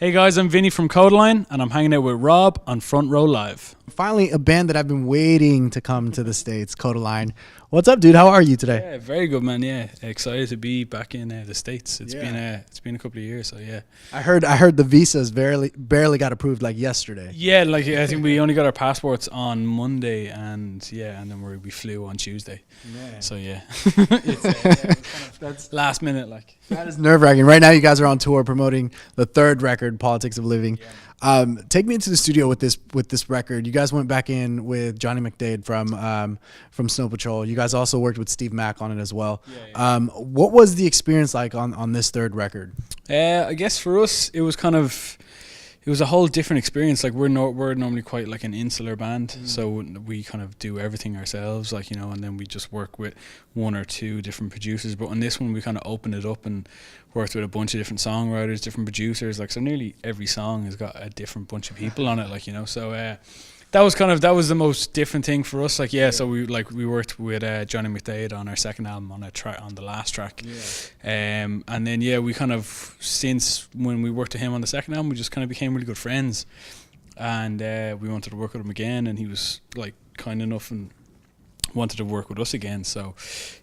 Hey guys, I'm Vinny from Kodaline, and I'm hanging out with Rob on Front Row Live. Finally, a band that I've been waiting to come to the States, Kodaline. What's up, dude? How are you today? Yeah, very good, man. Yeah, excited to be back in the States. It's been a couple of years, so yeah. I heard the visas barely got approved like yesterday. Yeah, like I think we only got our passports on Monday, and then we flew on Tuesday. Man. So yeah, it's that's last minute, like. That is nerve-wracking. Right now, you guys are on tour promoting the third record, Politics of Living. Yeah. Take me into the studio with this record. You guys went back in with Johnny McDade from Snow Patrol. You guys also worked with Steve Mack on it as well. Yeah. What was the experience like on this third record? I guess for us, it was a whole different experience. Like we're normally quite like an insular band, so we kind of do everything ourselves, like, you know, and then we just work with one or two different producers. But on this one, we kind of opened it up and worked with a bunch of different songwriters, different producers. Like, so nearly every song has got a different bunch of people on it, like, you know. So that was the most different thing for us. Like, yeah. So we worked with Johnny McDade on our second album on the last track. Yeah. And then we kind of, since when we worked with him on the second album, we just kind of became really good friends, and we wanted to work with him again, and he was like kind enough and wanted to work with us again. So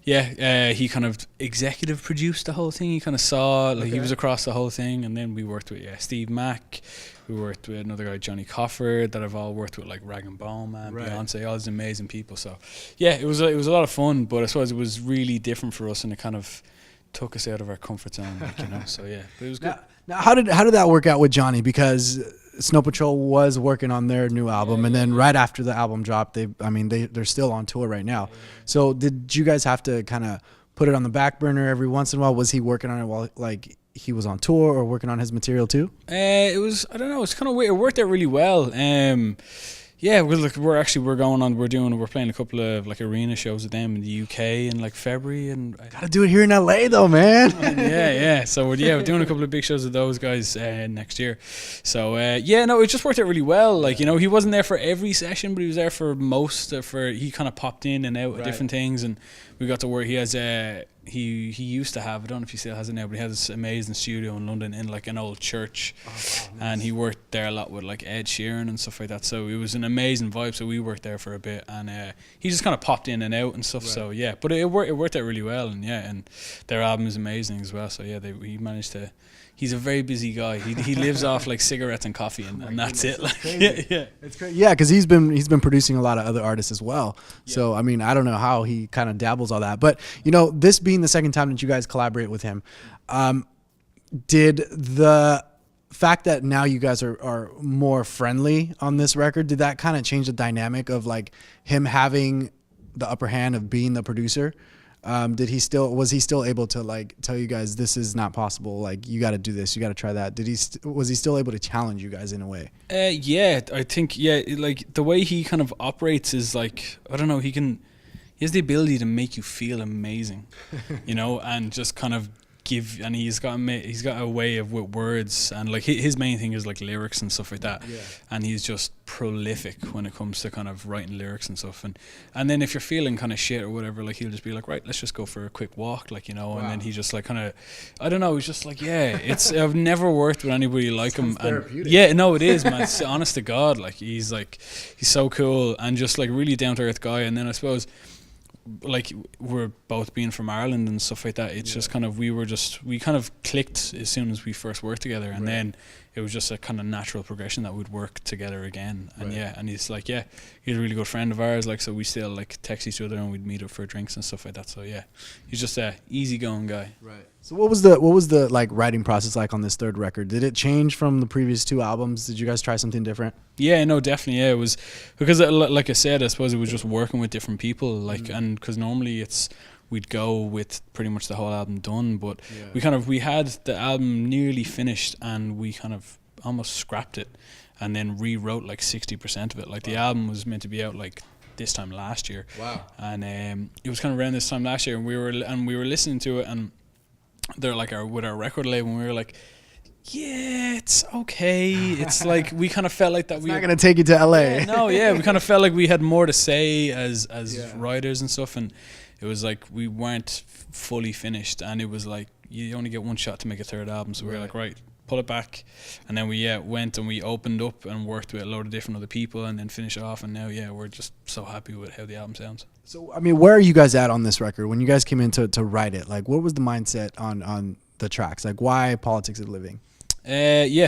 he kind of executive produced the whole thing. He kind of saw, like, he was across the whole thing. And then we worked with Steve Mack, we worked with another guy, Johnny Coffer, that I've all worked with, like Rag and Bone Man, Beyonce, all these amazing people. So it was a lot of fun, but I suppose it was really different for us, and it kind of took us out of our comfort zone, like, you know. So but it was good. Now how did that work out with Johnny? Because Snow Patrol was working on their new album, and then right after the album dropped, they're still on tour right now. So did you guys have to kind of put it on the back burner every once in a while? Was he working on it while, like, he was on tour, or working on his material too? It was, I don't know, it's kind of weird. It worked out really well. We're playing a couple of like arena shows with them in the UK in like February, and gotta do it here in LA though, man. So we're doing a couple of big shows with those guys next year. So it just worked out really well. Like, you know, he wasn't there for every session, but he was there for most. He kind of popped in and out of different things, and we got to work. He has he used to have, I don't know if he still has it now, but he has this amazing studio in London in like an old church. Nice. And he worked there a lot with like Ed Sheeran and stuff like that. So it was an amazing vibe. So we worked there for a bit, and he just kind of popped in and out and stuff. So but it worked out really well, and their album is amazing as well. So he managed to. He's a very busy guy. He lives off like cigarettes and coffee, and that's it. Like, it's crazy. Yeah, because he's been producing a lot of other artists as well. Yeah. So I mean, I don't know how he kind of dabbles all that, but you know, this being the second time that you guys collaborate with him, did the fact that now you guys are more friendly on this record, did that kind of change the dynamic of like him having the upper hand of being the producer? Was he still able to like tell you guys this is not possible, like you got to do this, you got to try that? Was he still able to challenge you guys in a way? I think like the way he kind of operates is like, I don't know, he has the ability to make you feel amazing, you know, and just kind of give, and he's got a way of with words, and like his main thing is like lyrics and stuff like that. And he's just prolific when it comes to kind of writing lyrics and stuff, and then if you're feeling kind of shit or whatever, like he'll just be like, right, let's just go for a quick walk, like, you know. And then he just like kind of, I don't know, he's just like, it's I've never worked with anybody like him. And it is, man. It's honest to God, like he's so cool and just like really down to earth guy. And then I suppose, like, we're both being from Ireland and stuff like that, it's just kind of, we kind of clicked as soon as we first worked together, and then it was just a kind of natural progression that we'd work together again. And and he's like, he's a really good friend of ours, like, so we still like text each other and we'd meet up for drinks and stuff like that. So he's just a easygoing guy. So what was the like writing process like on this third record? Did it change from the previous two albums? Did you guys try something different? No, definitely. It was because, like I said, I suppose it was just working with different people, like, and because normally we'd go with pretty much the whole album done, but we had the album nearly finished, and we kind of almost scrapped it and then rewrote like 60% of it. Like, the album was meant to be out like this time last year. And it was kind of around this time last year, and we were listening to it, and they're like with our record label, and we were like, it's okay. It's like, we kind of felt like that it's not gonna take you to LA. We kind of felt like we had more to say as writers and stuff, and it was like we weren't fully finished, and it was like you only get one shot to make a third album, so we were like, right, pull it back, and then we went and we opened up and worked with a load of different other people, and then finished it off. And now we're just so happy with how the album sounds. So I mean, where are you guys at on this record? When you guys came in to write it, like what was the mindset on the tracks? Like why Politics of Living?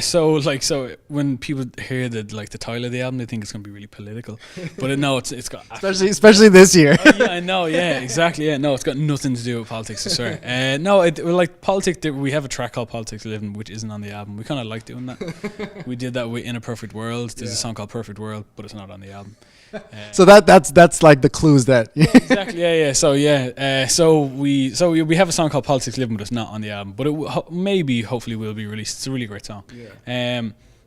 So when people hear the title of the album, they think it's gonna be really political, but it's got especially this year. Yeah, I know. Yeah, exactly. Yeah, no, it's got nothing to do with politics. I swear. No, politics. We have a track called "Politics of Living," which isn't on the album. We kind of like doing that. We did that with "In a Perfect World." There's a song called "Perfect World," but it's not on the album. So that's like the clues that exactly. Yeah. So we have a song called "Politics of Living," but it's not on the album. But it hopefully will be released. It's a really great song. Yeah.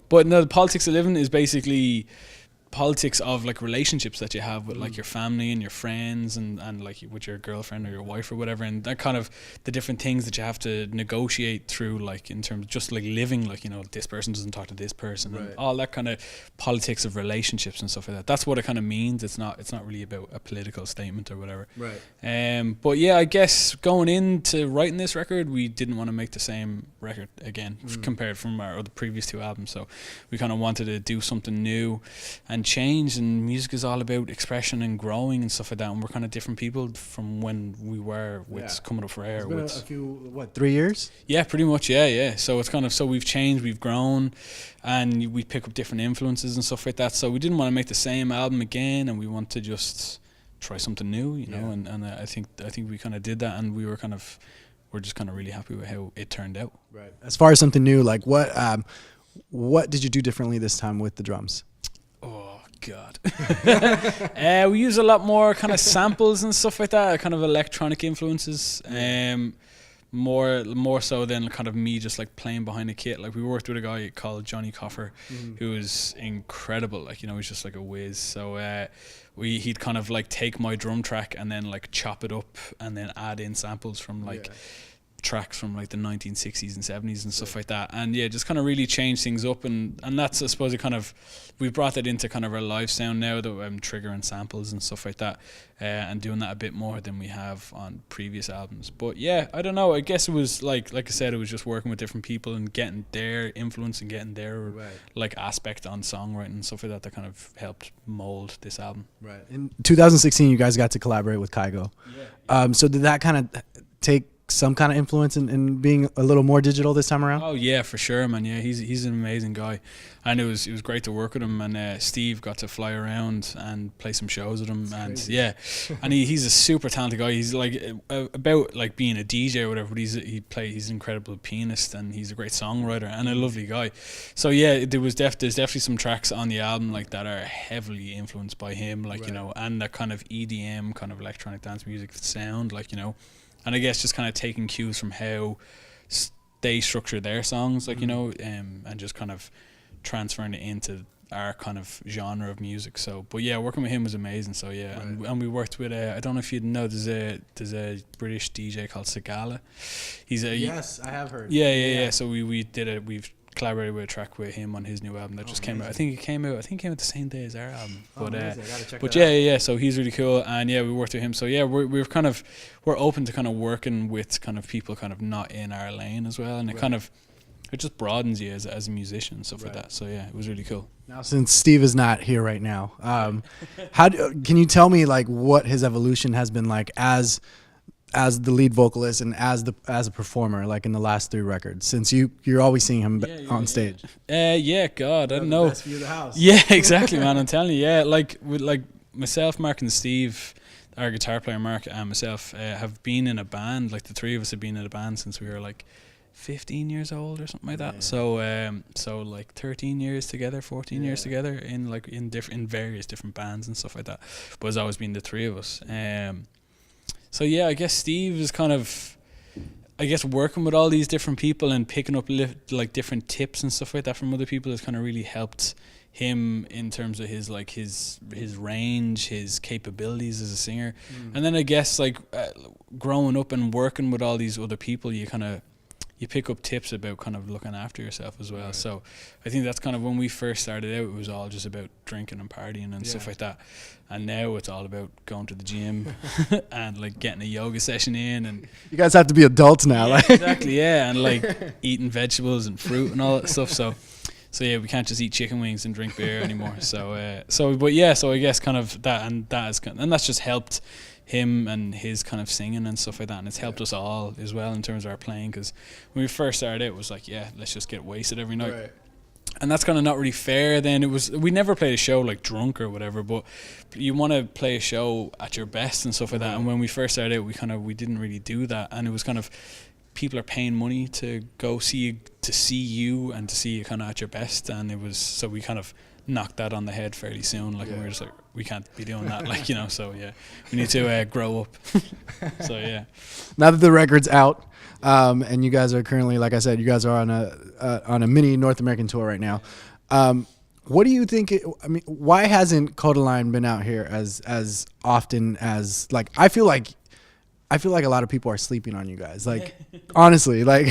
But no, the Politics of Living is basically politics of like relationships that you have with like your family and your friends and like with your girlfriend or your wife or whatever, and that kind of the different things that you have to negotiate through, like in terms of just like living, like, you know, this person doesn't talk to this person, and all that kind of politics of relationships and stuff like that. That's what it kind of means. It's not really about a political statement or whatever. But yeah, I guess going into writing this record, we didn't want to make the same record again compared from our other previous two albums, so we kind of wanted to do something new and change. And music is all about expression and growing and stuff like that, and we're kind of different people from when we were with Coming Up for Air. It's been a few 3 years? Yeah, pretty much. Yeah. So it's kind of, so we've changed, we've grown, and we pick up different influences and stuff like that. So we didn't want to make the same album again, and we want to just try something new, you know. And I think we kind of did that, and we're just kind of really happy with how it turned out. Right. As far as something new, like what did you do differently this time with the drums? Oh God. We use a lot more kind of samples and stuff like that, kind of electronic influences. More so than kind of me just like playing behind a kit. Like we worked with a guy called Johnny Coffer, who was incredible. Like, you know, he's just like a whiz. So he'd kind of like take my drum track and then like chop it up and then add in samples from like tracks from like the 1960s and 70s and stuff like that, and just kind of really change things up, and that's, I suppose, it kind of, we brought that into kind of our live sound now, that I'm triggering samples and stuff like that, and doing that a bit more than we have on previous albums. But yeah, I don't know, I guess it was like I said, it was just working with different people and getting their influence and getting their like aspect on songwriting and stuff like that kind of helped mold this album. Right. In 2016 you guys got to collaborate with Kygo. So did that kind of take some kind of influence in being a little more digital this time around? Oh yeah, for sure, man. Yeah, he's an amazing guy, and it was great to work with him. And Steve got to fly around and play some shows with him. That's and crazy. And he's a super talented guy. He's like about like being a DJ or whatever, but he's an incredible pianist, and he's a great songwriter and a lovely guy. So yeah, there's definitely some tracks on the album like that are heavily influenced by him, like you know, and that kind of EDM, kind of electronic dance music sound, like, you know. And I guess just kind of taking cues from how they structure their songs, like, you know, and just kind of transferring it into our kind of genre of music. So, but yeah, working with him was amazing. So yeah, and we worked with I don't know if you know, there's a British DJ called Sagala. He's a yes, I have heard. Yeah. So we've collaborated with a track with him on his new album that just came out. I think it came out the same day as our album. But yeah, so he's really cool, and yeah, we worked with him. So yeah, we're open to kind of working with kind of people kind of not in our lane as well, and it just broadens you as a musician and stuff like that. So yeah, it was really cool. Now, since Steve is not here right now, can you tell me like what his evolution has been like as the lead vocalist and as a performer, like in the last 3 records, since you're always seeing him on stage? God, I don't know. Best view of the house. Yeah, exactly, man. I'm telling you, like with like myself, Mark, and Steve, our guitar player Mark, and myself have been in a band. Like the 3 of us have been in a band since we were like 15 years old or something like that. So like 13 years together, 14 years together in various different bands and stuff like that. But it's always been the 3 of us. So yeah, I guess Steve is kind of, working with all these different people and picking up like different tips and stuff like that from other people has kind of really helped him in terms of his range, his capabilities as a singer. And then I guess like growing up and working with all these other people, you you pick up tips about kind of looking after yourself as well. So I think that's kind of when we first started out, it was all just about drinking and partying and stuff like that. And now it's all about going to the gym and like getting a yoga session in. And you guys have to be adults now. Yeah, exactly, yeah. And like eating vegetables and fruit and all that stuff. So yeah, we can't just eat chicken wings and drink beer anymore. So I guess kind of that, and that's just helped him and his kind of singing and stuff like that, and it's helped us all as well in terms of our playing, because when we first started it was like, yeah, let's just get wasted every night, and that's kind of not really fair. Then we never played a show like drunk or whatever, but you want to play a show at your best and stuff like that. And when we first started it, we didn't really do that, and it was kind of, people are paying money to go see you and to see you kind of at your best, and it was, so we kind of knocked that on the head fairly soon, like, and we were just like, we can't be doing that, like, you know. So yeah, we need to grow up. So yeah, now that the record's out, and you guys are currently, like I said, you guys are on a mini North American tour right now, what do you think why hasn't Kodaline been out here as often as, like, I feel like a lot of people are sleeping on you guys, like, honestly, like,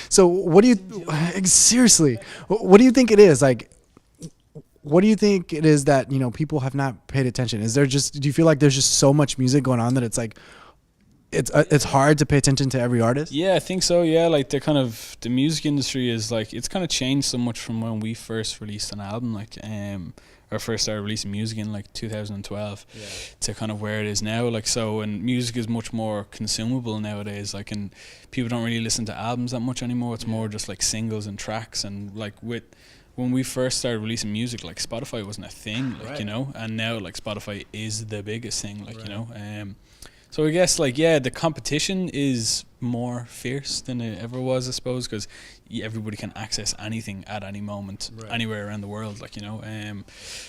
so what do you seriously, what do you think it is, like, what do you think it is that, you know, people have not paid attention? Is there just, do you feel like there's just so much music going on that it's like, it's hard to pay attention to every artist? Yeah, I think so. Yeah, like the music industry is like, it's kind of changed so much from when we first released an album, like or first started releasing music in like 2012 to kind of where it is now. Like, so, and music is much more consumable nowadays, like, and people don't really listen to albums that much anymore. It's more just like singles and tracks, and like when we first started releasing music, like, Spotify wasn't a thing, like, you know, and now like Spotify is the biggest thing, like, you know. So I guess, like, yeah, the competition is more fierce than it ever was, I suppose, because everybody can access anything at any moment, anywhere around the world, like, you know.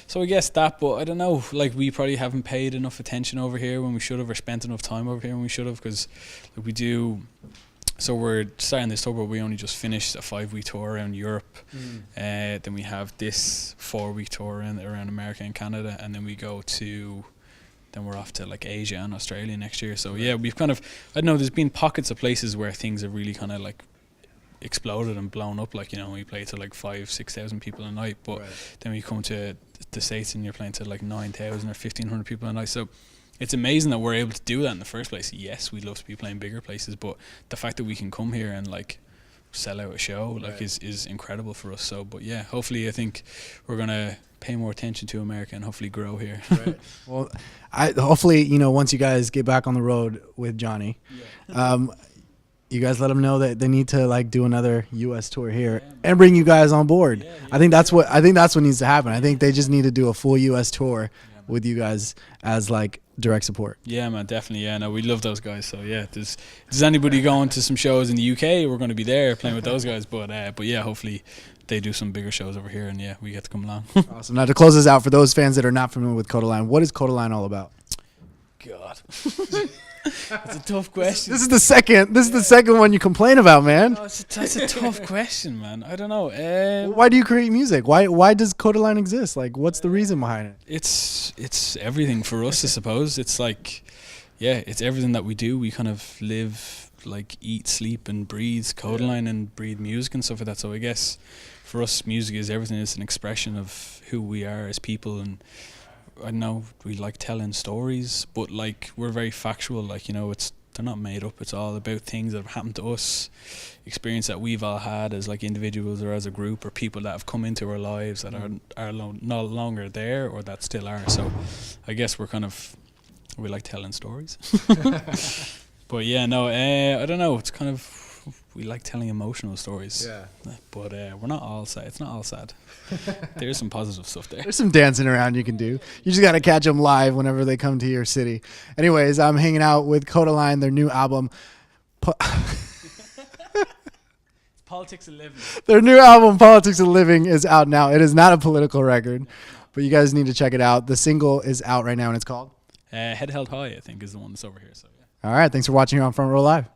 So I guess that, but I don't know, like, we probably haven't paid enough attention over here when we should have, or spent enough time over here when we should have, because like, we do. So we're starting this tour, but we only just finished a 5-week tour around Europe. Then we have this 4-week tour around America and Canada, and then we're off to like Asia and Australia next year. So yeah, we've kind of, I don't know, there's been pockets of places where things have really kind of like exploded and blown up, like, you know, we play to like 5,000-6,000 people a night, but then we come to the States and you're playing to like 9,000 or 1,500 people a night. So it's amazing that we're able to do that in the first place. Yes, we'd love to be playing bigger places, but the fact that we can come here and like sell out a show, like, is incredible for us. So, but yeah, hopefully I think we're gonna pay more attention to America and hopefully grow here. Well, hopefully, you know, once you guys get back on the road with Johnny, you guys let them know that they need to like do another U.S. tour here and bring you guys on board. I think that's what needs to happen. I think they just need to do a full U.S. tour with you guys as like direct support. Yeah, man, definitely. Yeah, no, we love those guys. So yeah, if there's anybody going to some shows in the UK, we're going to be there playing with those guys. But yeah, hopefully they do some bigger shows over here, and yeah, we get to come along. Awesome. Now, to close this out, for those fans that are not familiar with Kodaline, what is Kodaline all about? God. That's a tough question. This is the second one you complain about, man. No, that's a tough question, man. I don't know. Why do you create music? Why does Kodaline exist? Like, what's the reason behind it? It's everything for us, I suppose. It's like, yeah, it's everything that we do. We kind of live, like, eat, sleep, and breathe Kodaline and breathe music and stuff like that. So I guess for us, music is everything. It's an expression of who we are as people, and I know we like telling stories, but like, we're very factual, like, you know, they're not made up. It's all about things that have happened to us, experience that we've all had as like individuals or as a group, or people that have come into our lives that are no longer there or that still are. So I guess we like telling stories. But yeah, no, I don't know, it's kind of, we like telling emotional stories. Yeah. But we're not all sad. It's not all sad. There's some positive stuff there. There's some dancing around you can do. You just got to catch them live whenever they come to your city. Anyways, I'm hanging out with Kodaline, their new album. Politics of Living. Their new album, Politics of Living, is out now. It is not a political record, but you guys need to check it out. The single is out right now, and it's called? Head Held High, I think, is the one that's over here. So yeah. All right. Thanks for watching here on Front Row Live.